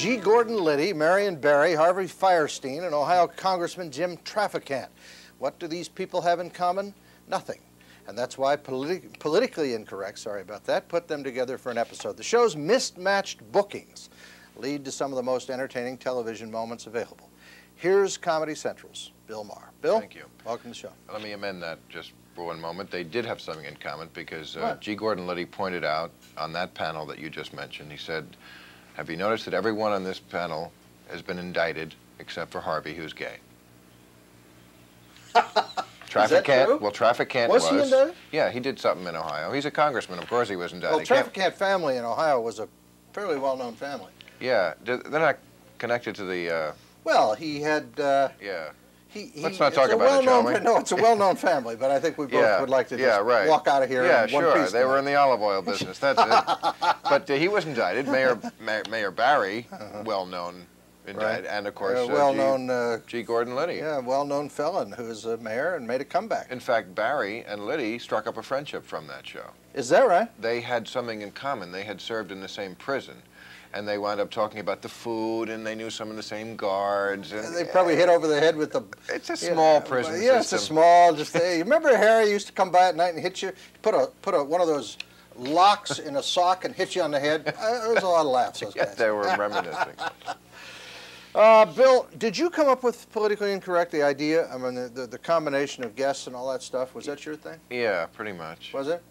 G. Gordon Liddy, Marion Barry, Harvey Fierstein, and Ohio Congressman Jim Traficant. What do these people have in common? Nothing. And that's why Politically Incorrect, sorry about that, put them together for an episode. The show's mismatched bookings lead to some of the most entertaining television moments available. Here's Comedy Central's Bill Maher. Bill, thank you. Welcome to the show. Let me amend that just for one moment. They did have something in common because What? G. Gordon Liddy pointed out on that panel that you just mentioned, he said, have you noticed that everyone on this panel has been indicted except for Harvey, who's gay? Traficant? Well, Traficant Was he indicted? Yeah, he did something in Ohio. He's a congressman. Of course he was indicted. Well, Traficant family in Ohio was a fairly well-known family. Yeah, they're not connected to the... Well, he had... yeah. Let's not talk it's a about it, shall we? No, it's a well-known family, but I think we both would like to just walk out of here Yeah, in one sure. piece. They were in the olive oil business. That's it. But he was indicted. Mayor Barry, well-known indicted, and of course well-known G. Gordon Liddy. Yeah, well-known felon who's a mayor and made a comeback. In fact, Barry and Liddy struck up a friendship from that show. Is that right? They had something in common. They had served in the same prison. And they wound up talking about the food, and they knew some of the same guards. And they probably hit over the head with the... It's a small prison system. Yeah, it's a small, just... Hey, remember Harry used to come by at night and hit you? Put one of those locks in a sock and hit you on the head? There was a lot of laughs, those guys. They were reminiscing. Bill, did you come up with Politically Incorrect, the idea? I mean, the combination of guests and all that stuff, was that your thing? Yeah, pretty much. Was it?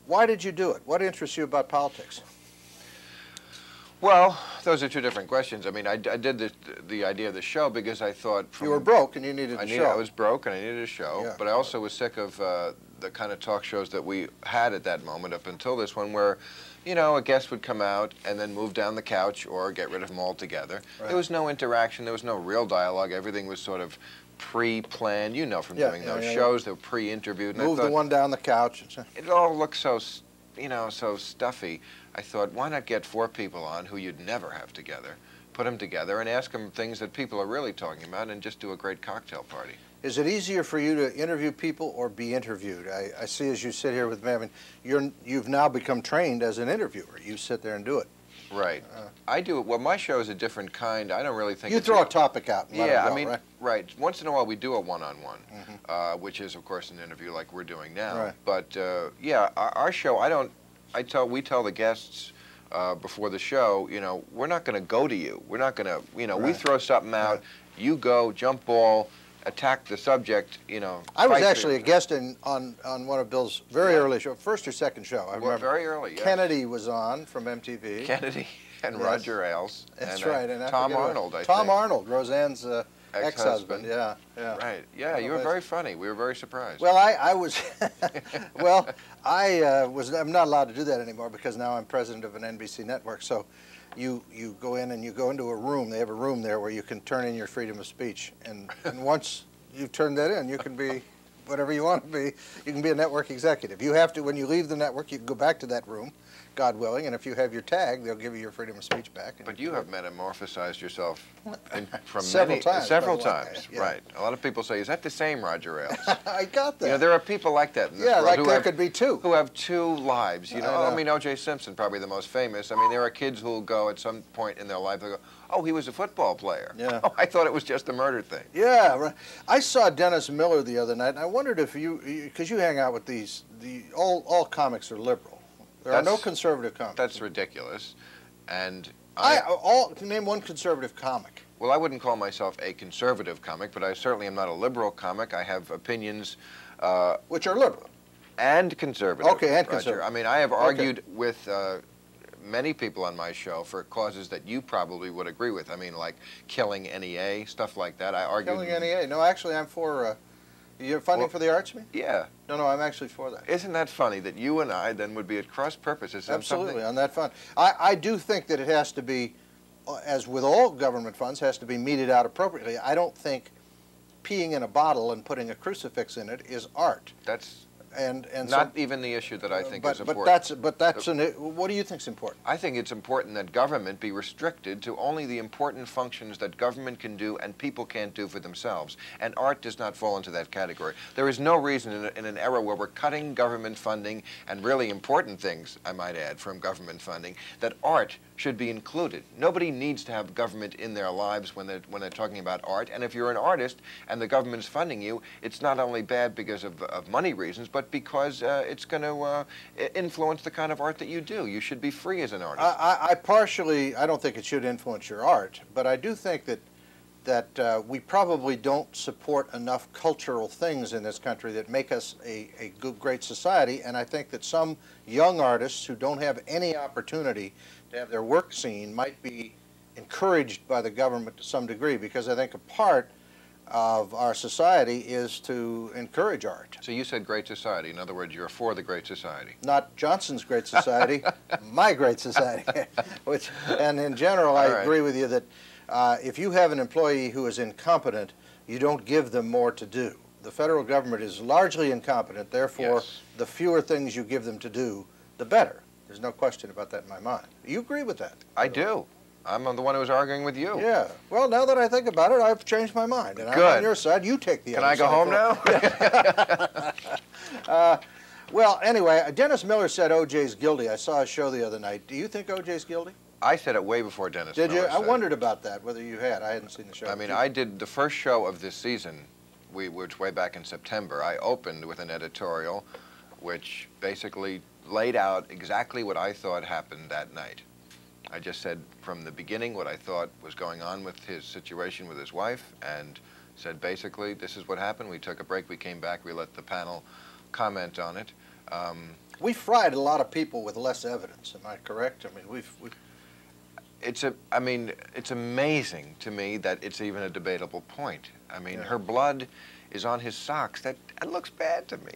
Why did you do it? What interests you about politics? Well, those are two different questions. I mean, I did the idea of the show because I thought... You were broke and you needed a show. I was broke and I needed a show, yeah, but I also was sick of the kind of talk shows that we had at that moment up until this one where, you know, a guest would come out and then move down the couch or get rid of them altogether. Right. There was no interaction. There was no real dialogue. Everything was sort of pre-planned, you know, from doing those shows. They were pre-interviewed. Move the one down the couch. It all looked so, you know, so stuffy. I thought, why not get 4 people on who you'd never have together, put them together and ask them things that people are really talking about and just do a great cocktail party. Is it easier for you to interview people or be interviewed? I see as you sit here with me, I mean, you've now become trained as an interviewer. You sit there and do it. Right. I do it. Well, my show is a different kind. I don't really think you throw a topic out and let it go, I mean, right? Once in a while we do a one-on-one, which is, of course, an interview like we're doing now. Right. But, yeah, our show, we tell the guests before the show, you know, we're not going to go to you. We're not going to, you know, we throw something out, you go, jump ball, attack the subject, you know. I was actually a guest on one of Bill's very early show, first or second show. I remember. Very early, yes. Kennedy was on from MTV. Kennedy and Roger Ailes. That's and, right. And Tom Arnold, I think. Tom Arnold, Roseanne's ex-husband. Yeah. Right. Yeah, you were very funny. We were very surprised. Well, I was, well, I'm not allowed to do that anymore because now I'm president of an NBC network. So you go in and you go into a room. They have a room there where you can turn in your freedom of speech. And once you've turned that in, you can be whatever you want to be. You can be a network executive. You have to, when you leave the network, you can go back to that room, God willing, and if you have your tag, they'll give you your freedom of speech back. But you have metamorphosized yourself from several times, yeah. Right. A lot of people say, is that the same Roger Ailes? I got that. You know, there are people like that in this world. Yeah, like there could be two. Who have 2 lives. You know, I mean, O.J. Simpson, probably the most famous. I mean, there are kids who will go at some point in their life, they'll go, oh, he was a football player. Yeah. Oh, I thought it was just a murder thing. Yeah, right. I saw Dennis Miller the other night, and I wondered if because you hang out with all comics are liberal. There are no conservative comics. That's ridiculous. And name one conservative comic. Well, I wouldn't call myself a conservative comic, but I certainly am not a liberal comic. I have opinions. Which are liberal. And conservative. Okay, and Roger. conservative. I mean, I have argued with many people on my show for causes that you probably would agree with. I mean, like killing NEA, stuff like that. I argued. Killing NEA? No, actually, I'm for. You're funding for the arts, me? Yeah. No, I'm actually for that. Isn't that funny that you and I then would be at cross purposes? Absolutely, on that fund. I do think that it has to be, as with all government funds, has to be meted out appropriately. I don't think peeing in a bottle and putting a crucifix in it is art. That's and not even the issue that I think is important. What do you think is important? I think it's important that government be restricted to only the important functions that government can do and people can't do for themselves. And art does not fall into that category. There is no reason in an era where we're cutting government funding and really important things, I might add, from government funding, that art should be included. Nobody needs to have government in their lives when they're talking about art. And if you're an artist and the government is funding you, it's not only bad because of money reasons, but because it's going to influence the kind of art that you do. You should be free as an artist. I don't think it should influence your art, but I do think that we probably don't support enough cultural things in this country that make us a good, great society, and I think that some young artists who don't have any opportunity to have their work seen might be encouraged by the government to some degree, because I think a part of our society is to encourage art. So you said great society. In other words, you're for the great society. Not Johnson's great society, my great society. And in general, I agree with you that if you have an employee who is incompetent, you don't give them more to do. The federal government is largely incompetent, therefore, the fewer things you give them to do, the better. There's no question about that in my mind. You agree with that? I do. I'm the one who was arguing with you. Yeah. Well, now that I think about it, I've changed my mind. And Good. I'm on your side. You take the other side. Can I go home now? Well, anyway, Dennis Miller said O.J.'s guilty. I saw a show the other night. Do you think O.J.'s guilty? I said it way before Dennis Miller Did you? I said wondered about that, whether you had. I hadn't seen the show. I mean, I did the first show of this season, which was way back in September. I opened with an editorial which basically laid out exactly what I thought happened that night. I just said from the beginning what I thought was going on with his situation with his wife, and said basically this is what happened. We took a break, we came back, we let the panel comment on it. We fried a lot of people with less evidence, am I correct? I mean, I mean, it's amazing to me that it's even a debatable point. I mean, her blood is on his socks. That looks bad to me.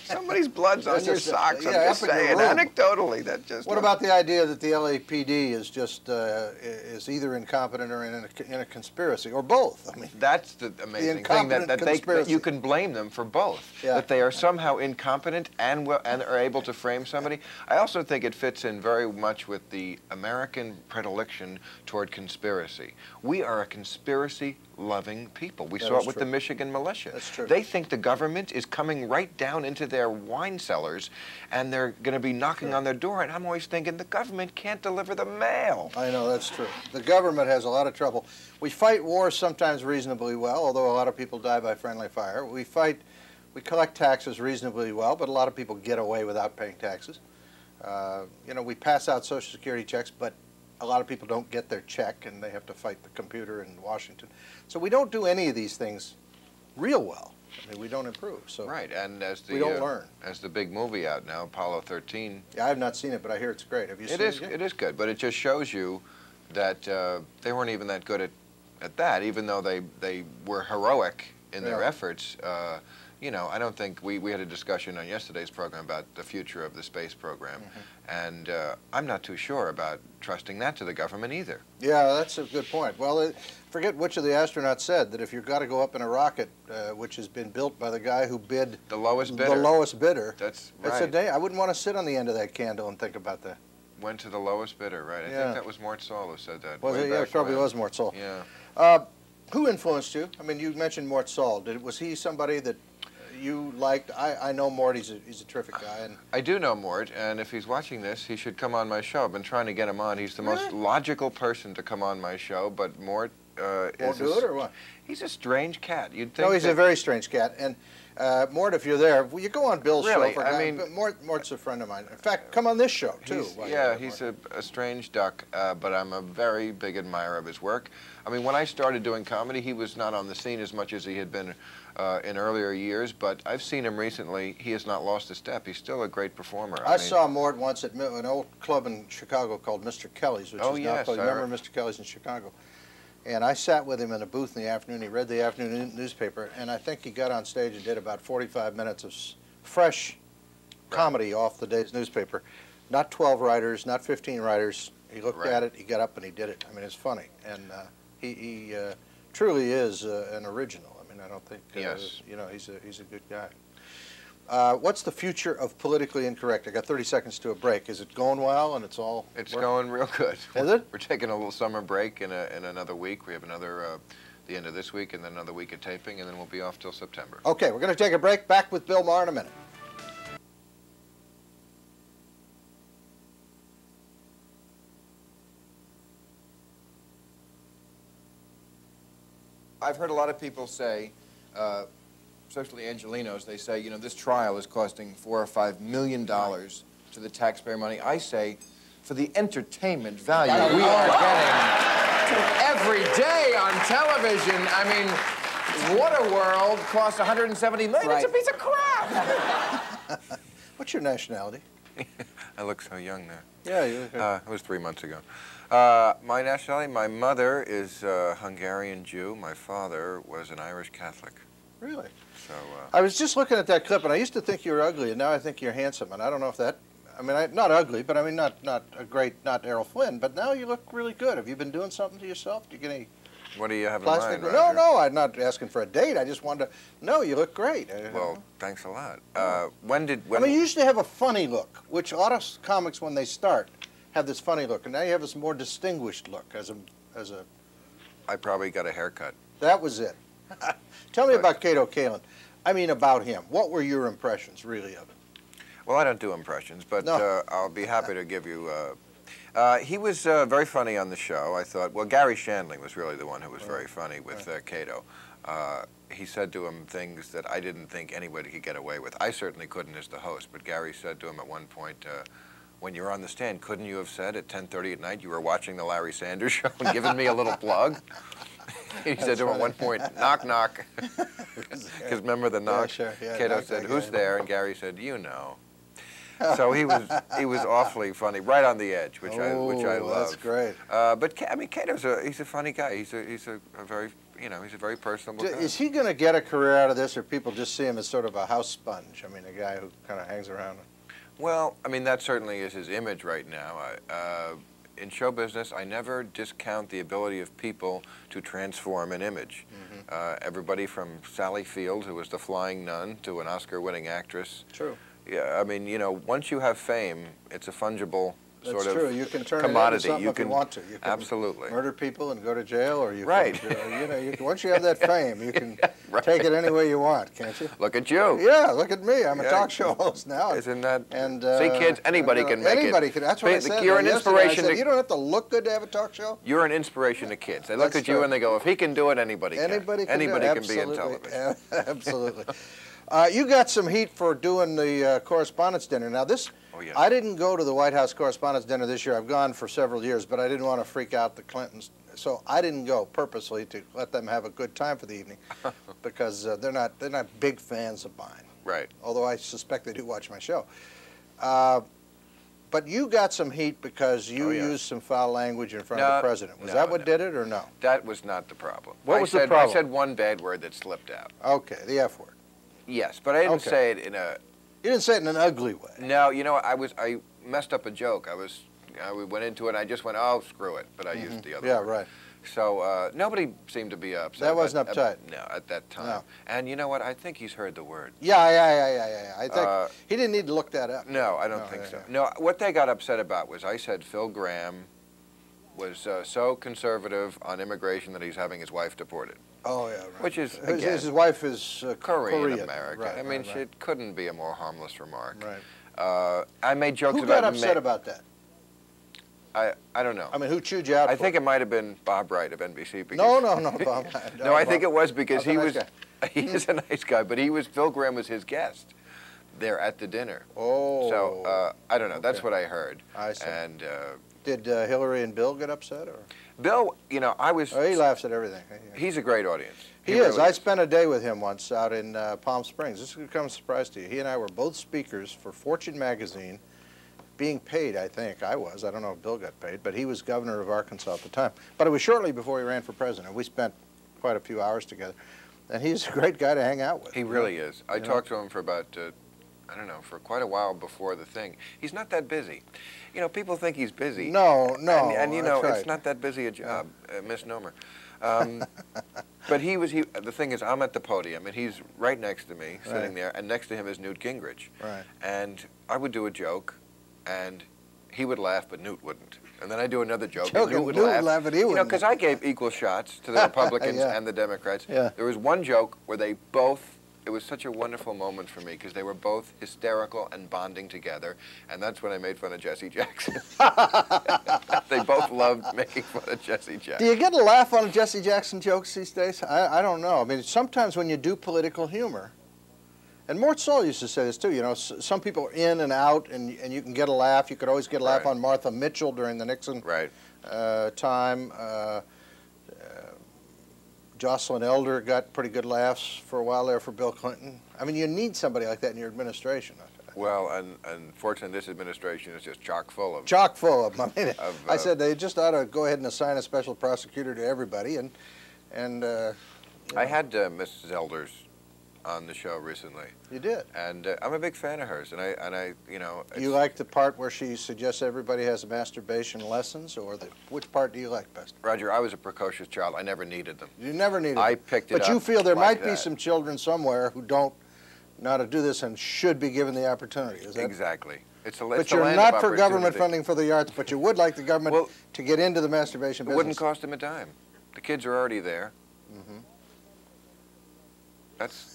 Somebody's blood's on your socks. I'm just saying, anecdotally, that just. What about the idea that the LAPD is just is either incompetent or in a conspiracy, or both? I mean, that's the amazing thing that you can blame them for both. Yeah. That they are somehow incompetent and are able to frame somebody. I also think it fits in very much with the American predilection toward conspiracy. We are a conspiracy-loving people. We saw it with the Michigan militia. That's true. They think the government is coming right down into their wine cellars, and they're going to be knocking on their door, and I'm always thinking the government can't deliver the mail. I know, that's true. The government has a lot of trouble. We fight wars sometimes reasonably well, although a lot of people die by friendly fire. We collect taxes reasonably well, but a lot of people get away without paying taxes. You know, we pass out Social Security checks, but a lot of people don't get their check, and they have to fight the computer in Washington. So we don't do any of these things real well. I mean, we don't improve. So right, and we don't learn. As the big movie out now, Apollo 13. Yeah, I have not seen it, but I hear it's great. Have you seen it? It is good, but it just shows you that they weren't even that good at that, even though they were heroic in their efforts. You know, I don't think we had a discussion on yesterday's program about the future of the space program, and I'm not too sure about trusting that to the government either. Yeah, that's a good point. Well, forget which of the astronauts said that if you've got to go up in a rocket which has been built by the guy who bid the lowest bidder, that's right. A day. I wouldn't want to sit on the end of that candle and think about that. Went to the lowest bidder, right? I think that was Mort Saul who said that. Was it? Yeah, it probably was Mort Saul. Yeah. Who influenced you? I mean, you mentioned Mort Saul. Was he somebody that you liked? I know Mort. He's a terrific guy. And I do know Mort, and if he's watching this, he should come on my show. I've been trying to get him on. He's the most logical person to come on my show, but Mort won't do it, or what? He's a strange cat. You'd think. No, he's a very strange cat. And Mort, if you're there, you go on Bill's show. I mean, Mort's a friend of mine. In fact, come on this show too. He's a strange duck, but I'm a very big admirer of his work. I mean, when I started doing comedy, he was not on the scene as much as he had been in earlier years, but I've seen him recently. He has not lost a step. He's still a great performer. I saw Mort once at an old club in Chicago called Mr. Kelly's, which is now closed. Remember Mr. Kelly's in Chicago? And I sat with him in a booth in the afternoon. He read the afternoon newspaper, and I think he got on stage and did about 45 minutes of fresh comedy off the day's newspaper. Not 12 writers, not 15 writers. He looked at it, he got up, and he did it. I mean, it's funny. And he truly is an original. I mean, I don't think, you know, he's a good guy. What's the future of Politically Incorrect? I got 30 seconds to a break. Is it going well and it's all going real good. Is it? We're taking a little summer break in another week. We have another, the end of this week, and then another week of taping, and then we'll be off till September. Okay, we're going to take a break. Back with Bill Maher in a minute. I've heard a lot of people say, especially Angelenos, they say, you know, this trial is costing $4 or $5 million to the taxpayer money. I say, for the entertainment value we are getting every day on television, I mean, Waterworld costs $170 million. It's a piece of crap. What's your nationality? I look so young there. Yeah, you look it was 3 months ago. My nationality, my mother is a Hungarian Jew. My father was an Irish Catholic. Really? So, I was just looking at that clip, and I used to think you were ugly, and now I think you're handsome. And I don't know if that, I mean, not ugly, but I mean, not a great, not Errol Flynn, but now you look really good. Have you been doing something to yourself? Do you get any what do you have in plastic? mind, No, Roger? no, I'm not asking for a date. I just wanted to, no, you look great. Well, thanks a lot. I mean, you usually have a funny look, which a lot of comics, when they start, have this funny look, and now you have this more distinguished look as a. I probably got a haircut. That was it. Tell me about Kato Kalin. I mean, about him. What were your impressions, really, of him? Well, I don't do impressions, but No. I'll be happy to give you. He was very funny on the show. I thought. Well, Gary Shandling was really the one who was very funny with Kato. He said to him things that I didn't think anybody could get away with. I certainly couldn't as the host, but Gary said to him at one point, when you're on the stand, couldn't you have said at 10:30 at night you were watching the Larry Sanders Show and given me a little plug? He said to him at one point, knock, knock. Because remember the knock? Yeah, sure. Yeah, Kato knock, said, knock, who's yeah. there? And Gary said, you know. So he was awfully funny, right on the edge, which I love. That's great. But I mean, Kato's he's a funny guy. He's a very he's a very personable guy. Is he going to get a career out of this, or people just see him as sort of a house sponge? I mean, a guy who kind of hangs around. Well, I mean, that certainly is his image right now. In show business, I never discount the ability of people to transform an image. Everybody from Sally Field, who was the flying nun, to an Oscar-winning actress. True. Yeah, I mean, you know, once you have fame, it's a fungible That's sort true. of You can turn commodity. it into something if you want to. You can absolutely murder people and go to jail, or you right. can, you know, you can, once you have that fame, you can right. take it any way you want, can't you? Look at you. Yeah, look at me. I'm a talk show host now. Isn't that? And see, kids, anybody can make it. Anybody can. That's what I said. You're an inspiration. I said, you don't have to look good to have a talk show. You're an inspiration to kids. They look That's at you true. and they go, if he can do it, anybody can. Anybody can be in television. Absolutely. You got some heat for doing the Correspondents' Dinner. Now, this, yeah. I didn't go to the White House Correspondents' Dinner this year. I've gone for several years, but I didn't want to freak out the Clintons. So I didn't go purposely to let them have a good time for the evening, because they're not big fans of mine. Right. Although I suspect they do watch my show. But you got some heat because you used some foul language in front of the president. Was that what did it, or no? That was not the problem. What was the problem? I said one bad word that slipped out. Okay, the F word. Yes, but I didn't say it in a... You didn't say it in an ugly way. No, you know, I messed up a joke. We went into it, and I just went, oh, screw it, but I used the other word. Yeah, right. So nobody seemed to be upset. That wasn't uptight. No, at that time. No. And you know what? I think he's heard the word. Yeah. I think he didn't need to look that up. No, I don't think so. No, what they got upset about was I said Phil Gramm was so conservative on immigration that he's having his wife deported. Oh, yeah, right. Which is, again, his wife is Korean American. Right, I mean, right. it couldn't be a more harmless remark. Right. I made jokes Who about... got upset about that? I don't know. I mean, who chewed you out? I think it might have been Bob Wright of NBC. Because No, Bob. No, I think it was because he was... He is a nice guy, but Phil Gramm was his guest there at the dinner. Oh. So, I don't know. That's what I heard. I see. And... did Hillary and Bill get upset? Or? Bill, you know, I was... Oh, he laughs at everything. He's a great audience. He is. I spent a day with him once out in Palm Springs. This could come as a surprise to you. He and I were both speakers for Fortune magazine, being paid, I think. I was. I don't know if Bill got paid, but he was governor of Arkansas at the time. But it was shortly before he ran for president. We spent quite a few hours together. And he's a great guy to hang out with. He really is. I talked to him for about, I don't know, for quite a while before the thing. He's not that busy. You know, people think he's busy. No. And you know, right. it's not that busy a job, a misnomer. But the thing is, I'm at the podium, and he's right next to me, sitting there, and next to him is Newt Gingrich. Right. And I would do a joke, and he would laugh, but Newt wouldn't. And then I'd do another joke, and Newt would laugh. And he wouldn't. You know, because I gave equal shots to the Republicans and the Democrats. Yeah. There was one joke where they both it was such a wonderful moment for me because they were both hysterical and bonding together, and that's when I made fun of Jesse Jackson. They both loved making fun of Jesse Jackson. Do you get a laugh on Jesse Jackson jokes these days? I don't know. I mean, sometimes when you do political humor, and Mort Sahl used to say this too, you know, some people are in and out, and you can get a laugh. You could always get a laugh on Martha Mitchell during the Nixon time. Jocelyn Elder got pretty good laughs for a while there for Bill Clinton. I mean, you need somebody like that in your administration. Well, and unfortunately, this administration is just chock full of... Chock full of them. I mean, I said they just ought to go ahead and assign a special prosecutor to everybody. And I had Mrs. Elders on the show recently. You did? And I'm a big fan of hers. And I you know... You like the part where she suggests everybody has masturbation lessons, or which part do you like best? Roger, I was a precocious child. I never needed them. You never needed them. I picked it up. But you feel there like might be some children somewhere who don't know how to do this and should be given the opportunity. Is that? Exactly. But you're not for government funding for the arts, but you would like the government to get into the masturbation business. It wouldn't cost them a dime. The kids are already there. Mm-hmm. That's...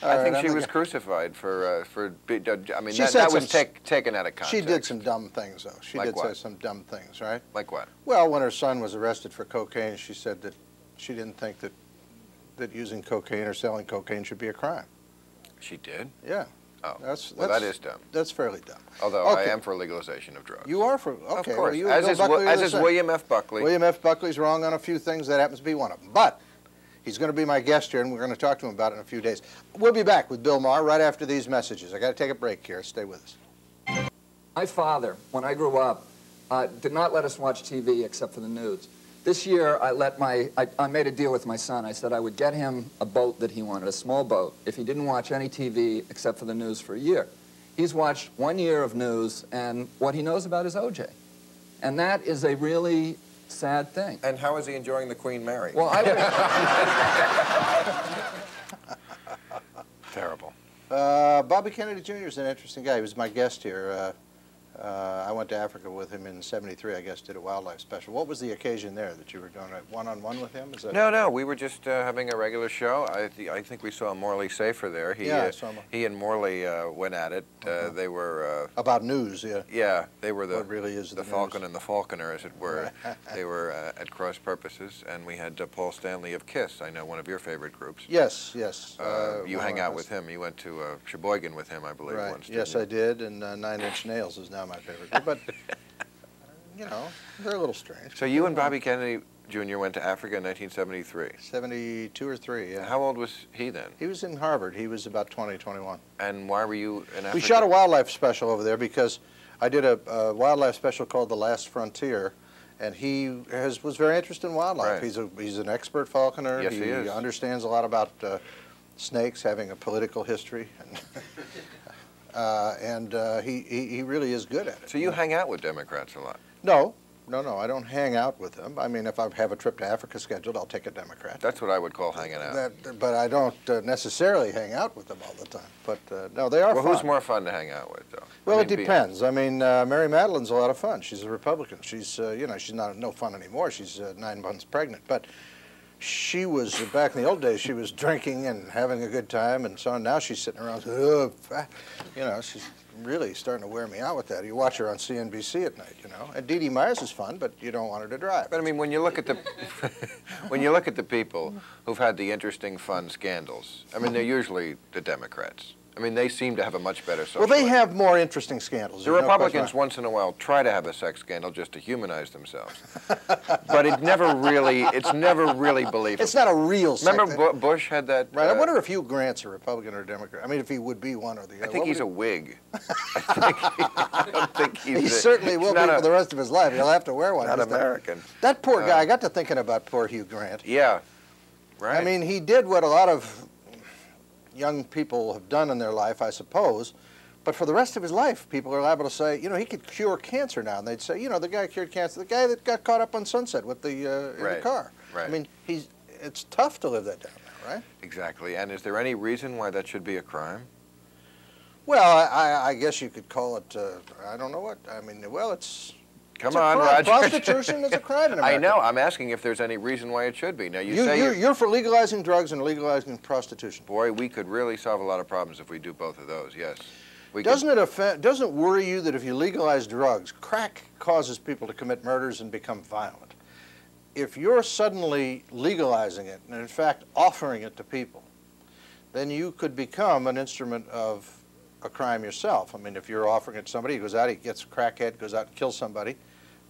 I think she was crucified for I mean, that was taken out of context. She did some dumb things, though. She did say some dumb things, right? Like what? Well, when her son was arrested for cocaine, she said that she didn't think that using cocaine or selling cocaine should be a crime. She did? Yeah. Oh, well, that is dumb. That's fairly dumb. Although I am for legalization of drugs. You are for, okay. Of course, well, as is William F. Buckley. William F. Buckley's wrong on a few things. That happens to be one of them. But he's going to be my guest here, and we're going to talk to him about it in a few days. We'll be back with Bill Maher right after these messages. I got to take a break here. Stay with us. My father, when I grew up, did not let us watch TV except for the news. This year, I made a deal with my son. I said I would get him a boat that he wanted, a small boat, if he didn't watch any TV except for the news for a year. He's watched 1 year of news, and what he knows about is O.J. And that is a really sad thing. And how is he enjoying the Queen Mary? Well, Terrible. Bobby Kennedy Jr. is an interesting guy. He was my guest here. I went to Africa with him in '73, I guess, did a wildlife special. What was the occasion there that you were doing a one-on-one with him? Is that... No, we were just having a regular show. I think we saw Morley Safer there. I saw him. He and Morley went at it. They were... about news, yeah. Yeah, they were what really is the Falcon and the Falconer, as it were. They were at cross purposes, and we had Paul Stanley of KISS, I know, one of your favorite groups. Yes. You hang out with him. You went to Sheboygan with him, I believe, once, Yes, I did, and Nine Inch Nails is now my favorite group, but, you know, they're a little strange. So you and Bobby Kennedy Jr. went to Africa in 1973? 72 or 3, yeah. How old was he then? He was in Harvard. He was about 20, 21. And why were you in Africa? We shot a wildlife special over there because I did a wildlife special called The Last Frontier, and he was very interested in wildlife. Right. He's an expert falconer. Yes, he is. He understands a lot about snakes, having a political history. And he really is good at it. So you hang out with Democrats a lot? No, I don't hang out with them. I mean, if I have a trip to Africa scheduled, I'll take a Democrat. That's what I would call hanging out. But I don't necessarily hang out with them all the time. But no, they are fun. Well, who's more fun to hang out with, though? Well, it depends. I mean, Mary Madeline's a lot of fun. She's a Republican. She's, you know, she's not no fun anymore. She's 9 months pregnant. But she was, back in the old days, she was drinking and having a good time and so on. Now she's sitting around, you know, she's really starting to wear me out with that. You watch her on CNBC at night, you know. And Dee Dee Myers is fun, but you don't want her to drive. But I mean, when you look at the when you look at the people who've had the interesting, fun scandals, I mean, they're usually the Democrats. I mean, they seem to have a much better social Well, they life. have more interesting scandals. The Republicans, once in a while, try to have a sex scandal just to humanize themselves. But it's never really believable. It's not a real sex. Remember Bush had that? Right. I wonder if Hugh Grant's a Republican or a Democrat. I mean, if he would be one or the other. I think he's a Whig. I don't think he certainly will be for the rest of his life. He'll have to wear one. Not American. That poor guy. I got to thinking about poor Hugh Grant. Yeah. Right. I mean, he did what a lot of young people have done in their life, I suppose, but for the rest of his life, people are liable to say, you know, he could cure cancer now, and they'd say, you know, the guy cured cancer, the guy that got caught up on Sunset with the in the car. Right. I mean, it's tough to live that down now, right? Exactly. And is there any reason why that should be a crime? Well, I guess you could call it, I don't know what, I mean, well, it's... Come on, Roger. Prostitution is a crime in America. I know. I'm asking if there's any reason why it should be. Now, you're for legalizing drugs and legalizing prostitution. Boy, we could really solve a lot of problems if we do both of those, yes. Doesn't it worry you that if you legalize drugs, crack causes people to commit murders and become violent? If you're suddenly legalizing it, and in fact offering it to people, then you could become an instrument of a crime yourself. I mean, if you're offering it to somebody, he goes out, he gets a crackhead, goes out and kills somebody,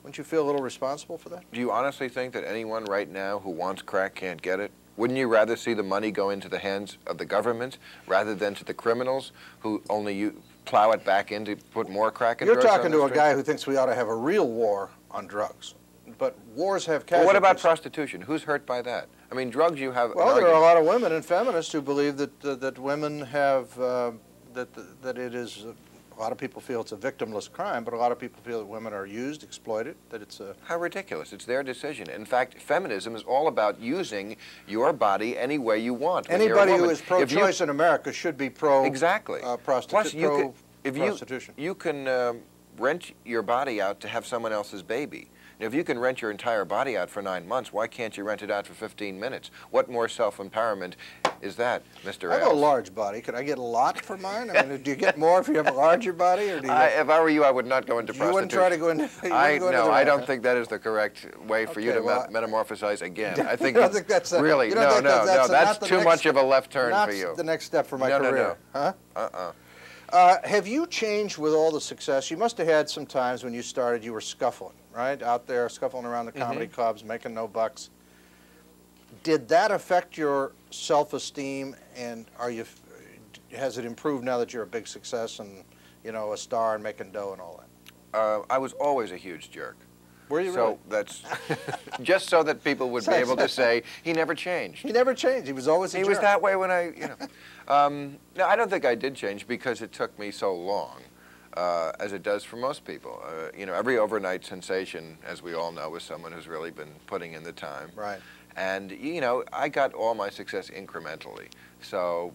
wouldn't you feel a little responsible for that? Do you honestly think that anyone right now who wants crack can't get it? Wouldn't you rather see the money go into the hands of the government rather than to the criminals who only plow it back in to put more crack in drugs? You're talking to a guy who thinks we ought to have a real war on drugs. But wars have casualties. Well, what about prostitution? Who's hurt by that? I mean, drugs you have... Well, there are a lot of women and feminists who believe that women have... that it is... A lot of people feel it's a victimless crime, but a lot of people feel that women are used, exploited, that it's a... How ridiculous. It's their decision. In fact, feminism is all about using your body any way you want. Anybody who is pro-choice in America should be pro... Exactly. Plus, prostitution. You can rent your body out to have someone else's baby. Now, if you can rent your entire body out for 9 months, why can't you rent it out for 15 minutes? What more self-empowerment is that, Mr. I have Ailes? a large body. Could I get a lot for mine? I mean, do you get more if you have a larger body? Or do you if I were you, I would not go into prostitution. You wouldn't try to go into... No, I don't think that is the correct way for you to metamorphosize again. I think you don't think that's really, no, that's too much of a left turn for you. Not the next step for my career. No. Huh? Have you changed with all the success? You must have had some times when you started, you were scuffling, right? Out there, scuffling around the comedy clubs, making no bucks. Did that affect your self-esteem, and has it improved now that you're a big success and, you know, a star and making dough and all that? I was always a huge jerk. Were you so really? That's just so that people would be able to say he never changed. He never changed. He was always a jerk. He was that way when no, I don't think I did change because it took me so long, as it does for most people. You know, every overnight sensation, as we all know, is someone who's really been putting in the time. Right. And, you know, I got all my success incrementally. So,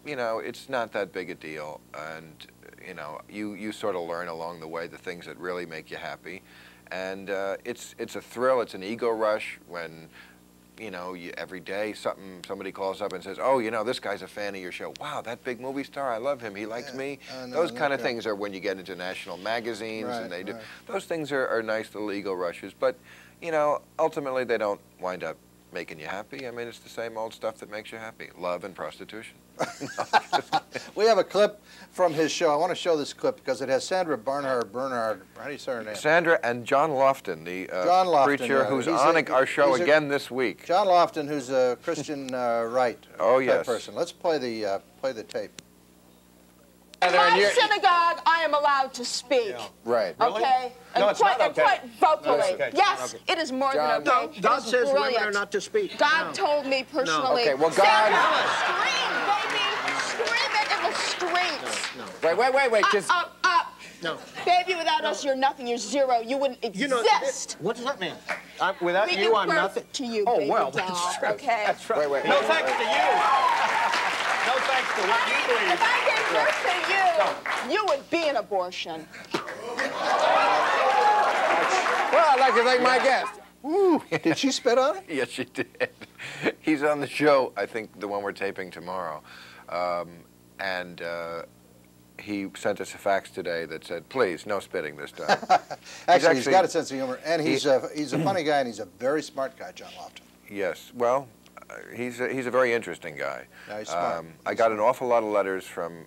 you know, it's not that big a deal. And, you know, you sort of learn along the way the things that really make you happy. And it's a thrill, it's an ego rush when, you know, every day somebody calls up and says, oh, you know, this guy's a fan of your show. Wow, that big movie star, I love him, he likes me. Those kind of things are when you get into national magazines and they do. Those things are nice little ego rushes, but, you know, ultimately they don't wind up making you happy. I mean, it's the same old stuff that makes you happy, love and prostitution. We have a clip from his show. I want to show this clip because it has Sandra Bernhard, how do you say her name? Sandra and John Lofton, the preacher who's on our show again this week. John Lofton, who's a Christian right person. Let's play the tape. In my synagogue, I am allowed to speak. Yeah. Right. Okay? No, it's not okay. Quite vocally. No, okay. Yes, it is more than okay. No, God says women are not to speak. God told me personally. Okay, well, God... Scream, baby! Scream it in the streets! No. Wait. Up. No. Baby, without us, you're nothing. You're zero. You wouldn't exist. You know, what does that mean? Without you, I'm nothing? To you, oh, baby well, doll, that's true. Okay? That's right. Wait. No thanks to you. No thanks to what you believe. If I gave birth to you, you would be an abortion. Well, I'd like to thank my guest. Ooh, did she spit on it? Yes, she did. He's on the show, I think the one we're taping tomorrow. He sent us a fax today that said, please, no spitting this time. Actually, he's got a sense of humor, and he's a funny guy, and he's a very smart guy, John Lofton. Yes, well, he's a very interesting guy. Yeah, he's smart. I got an awful lot of letters from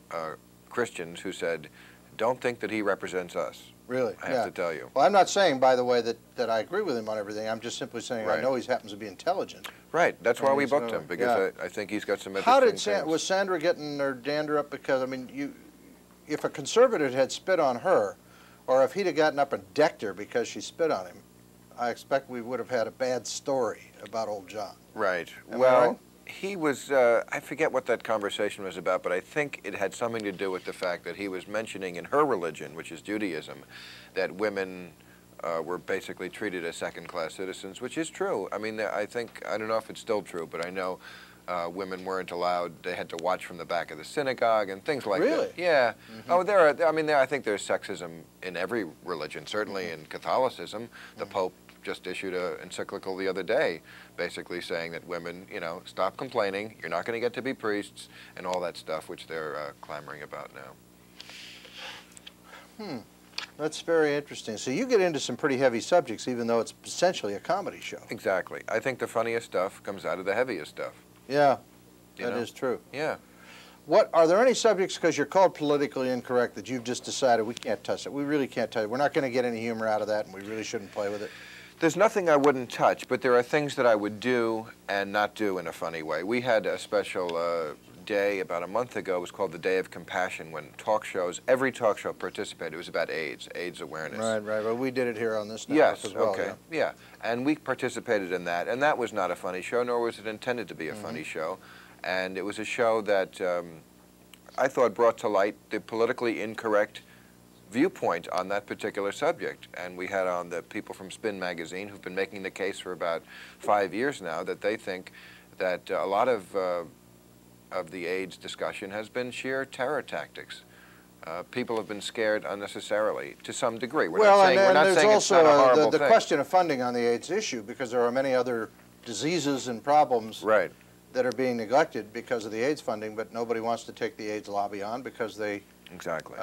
Christians who said, don't think that he represents us. Really? I have to tell you. Well, I'm not saying, by the way, that I agree with him on everything. I'm just simply saying I know he happens to be intelligent. Right. That's why we booked him, because I think he's got some interesting things. Was Sandra getting her dander up? Because, I mean, if a conservative had spit on her, or if he'd have gotten up and decked her because she spit on him, I expect we would have had a bad story about old John. Right. Am I well, right? he was, I forget what that conversation was about, but I think it had something to do with the fact that he was mentioning in her religion, which is Judaism, that women were basically treated as second-class citizens, which is true. I mean, I don't know if it's still true, but I know women weren't allowed, they had to watch from the back of the synagogue and things like Really? that. Yeah. Oh, I think there's sexism in every religion, certainly in Catholicism. The Pope just issued an encyclical the other day basically saying that women, stop complaining, you're not going to get to be priests, and all that stuff, which they're clamoring about now. That's very interesting. So you get into some pretty heavy subjects, even though it's essentially a comedy show. Exactly. I think the funniest stuff comes out of the heaviest stuff. Yeah, You that know? is true. Yeah. Are there any subjects, because you're called politically incorrect, that you've just decided we can't touch it? We really can't touch it. We're not going to get any humor out of that, and we really shouldn't play with it? There's nothing I wouldn't touch, but there are things that I would do and not do in a funny way. We had a special day about a month ago. It was called the Day of Compassion, when every talk show participated. It was about AIDS awareness. Right. Well, we did it here on this network as well. Okay. Yeah. And we participated in that, and that was not a funny show, nor was it intended to be a funny show. And it was a show that I thought brought to light the politically incorrect viewpoint on that particular subject. And we had on the people from Spin magazine who've been making the case for about 5 years now that they think that a lot of the AIDS discussion has been sheer terror tactics. People have been scared unnecessarily to some degree. We're not saying it's not a horrible the thing. question of funding on the AIDS issue, because there are many other diseases and problems Right. that are being neglected because of the AIDS funding, but nobody wants to take the AIDS lobby on because they Exactly.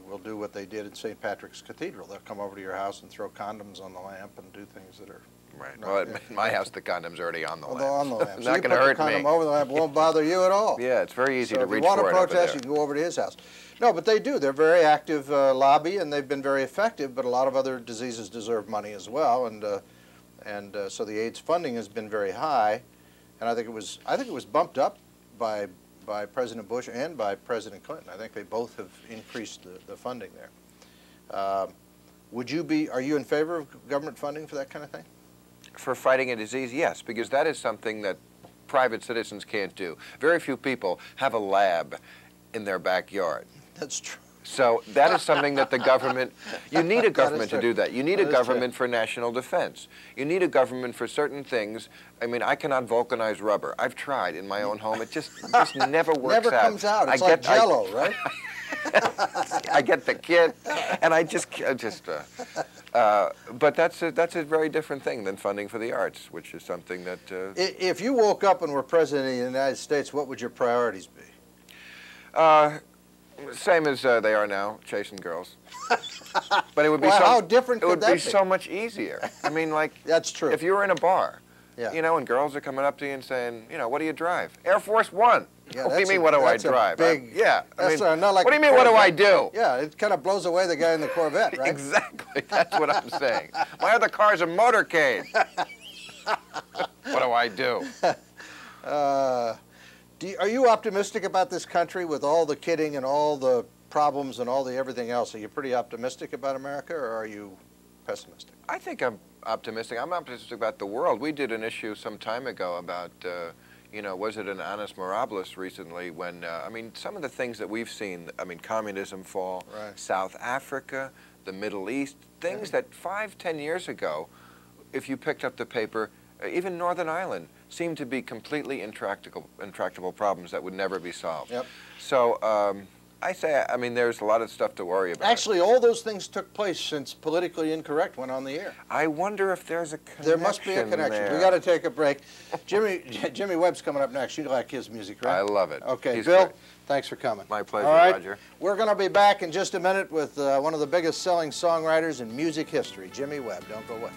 will do what they did in St. Patrick's Cathedral. They'll come over to your house and throw condoms on the lamp and do things that are... Right. No, well, yeah. in my house, the condom's already on the lamp. on the lamp. It's So not you going to put hurt the condom me. over the lamp, it won't bother you at all. Yeah, it's very easy So to if you reach want for to it over protest, there. you can go over to his house. No, but they do. They're very active lobby, and they've been very effective, but a lot of other diseases deserve money as well, and so the AIDS funding has been very high, and I think it was bumped up by President Bush and by President Clinton. I think they both have increased the funding there. Are you in favor of government funding for that kind of thing? For fighting a disease, yes, because that is something that private citizens can't do. Very few people have a lab in their backyard. That's true. So that is something that the government, you need a government to true. do that. You need a government for national defense. You need a government for certain things. I mean, I cannot vulcanize rubber. I've tried in my own home. It just never works out. Never comes out. It's like Jell-O, right? I get the kit, and but that's a very different thing than funding for the arts, which is something that... If you woke up and were president of the United States, what would your priorities be? Same as they are now, chasing girls. But it would be how different it could would that be be? so much easier. I mean, like, That's true. if you were in a bar, Yeah. and girls are coming up to you and saying, what do you drive? Air Force One. Yeah, What do you that's mean, a- what do I that's a drive? big- Yeah. I That's mean, not like what do you a mean, what do I Corvette. do? Yeah, it kind of blows away the guy in the Corvette, right? Exactly. That's what I'm saying. My other car's a motorcade. What do I do? Are you optimistic about this country with all the kidding and all the problems and all the everything else? Are you pretty optimistic about America, or are you pessimistic? I think I'm optimistic. I'm optimistic about the world. We did an issue some time ago about, was it an annus mirabilis recently when, some of the things that we've seen, communism fall, Right. South Africa, the Middle East, things that 5-10 years ago, if you picked up the paper, even Northern Ireland, seemed to be completely intractable problems that would never be solved. Yep. So I say, there's a lot of stuff to worry about. Actually, all those things took place since Politically Incorrect went on the air. I wonder if there's a connection. There must be a connection. there. We got to take a break. Jimmy Webb's coming up next. You like his music, right? I love it. Okay, He's Bill, great. thanks for coming. My pleasure, All right, Roger. we're going to be back in just a minute with one of the biggest selling songwriters in music history, Jimmy Webb. Don't go away.